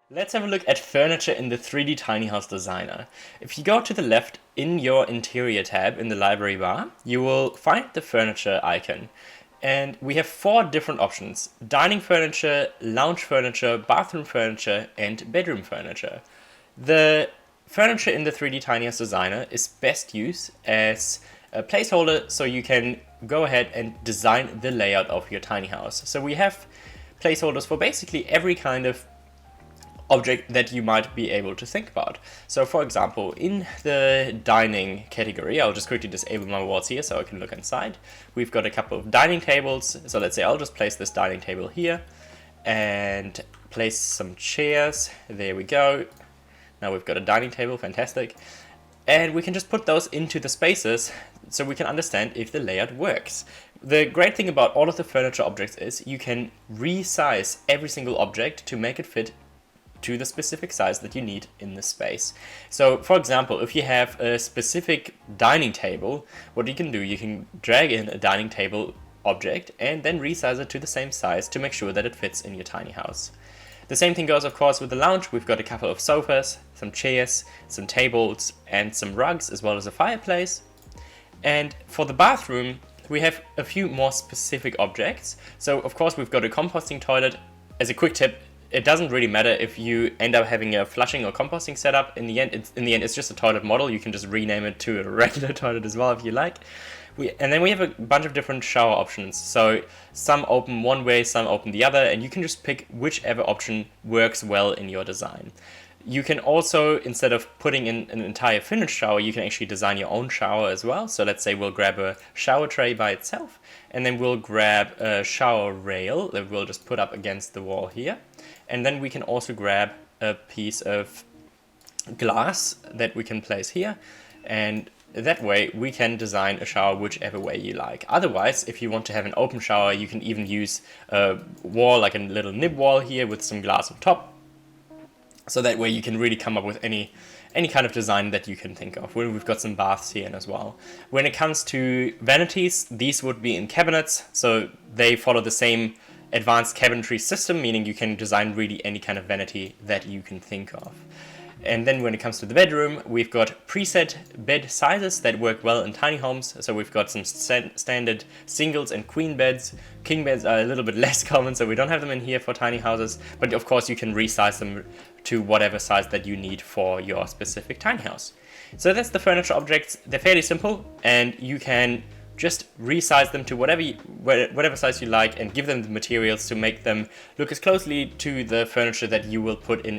Let's have a look at furniture in the 3D Tiny House Designer. If you go to the left in your Interior tab in the library bar, you will find the furniture icon. And we have 4 different options: dining furniture, lounge furniture, bathroom furniture, and bedroom furniture. The furniture in the 3D Tiny House Designer is best used as a placeholder so you can go ahead and design the layout of your tiny house. So we have placeholders for basically every kind of object that you might be able to think about. So for example, in the dining category, I'll just quickly disable my walls here so I can look inside. We've got a couple of dining tables. So let's say I'll just place this dining table here and place some chairs. There we go. Now we've got a dining table, fantastic. And we can just put those into the spaces so we can understand if the layout works. The great thing about all of the furniture objects is you can resize every single object to make it fit to the specific size that you need in the space. So for example, if you have a specific dining table, what you can do, you can drag in a dining table object and then resize it to the same size to make sure that it fits in your tiny house. The same thing goes of course with the lounge. We've got a couple of sofas, some chairs, some tables, and some rugs, as well as a fireplace. And for the bathroom, we have a few more specific objects. So of course we've got a composting toilet. As a quick tip, it doesn't really matter if you end up having a flushing or composting setup. In the end, it's just a toilet model. You can just rename it to a regular toilet as well if you like. And then we have a bunch of different shower options. So some open one way, some open the other, and you can just pick whichever option works well in your design. You can also, instead of putting in an entire finished shower, you can actually design your own shower as well. So let's say we'll grab a shower tray by itself, and then we'll grab a shower rail that we'll just put up against the wall here. And then we can also grab a piece of glass that we can place here, and that way we can design a shower whichever way you like. Otherwise, if you want to have an open shower, you can even use a wall, like a little nib wall here with some glass on top. So that way you can really come up with any kind of design that you can think of. We've got some baths here as well. When it comes to vanities, these would be in cabinets, so they follow the same advanced cabinetry system, meaning you can design really any kind of vanity that you can think of. And then when it comes to the bedroom, we've got preset bed sizes that work well in tiny homes. So we've got some standard singles and queen beds. King beds are a little bit less common, so we don't have them in here for tiny houses. But of course you can resize them to whatever size that you need for your specific tiny house. So that's the furniture objects. They're fairly simple, and you can just resize them to whatever size you like and give them the materials to make them look as closely to the furniture that you will put in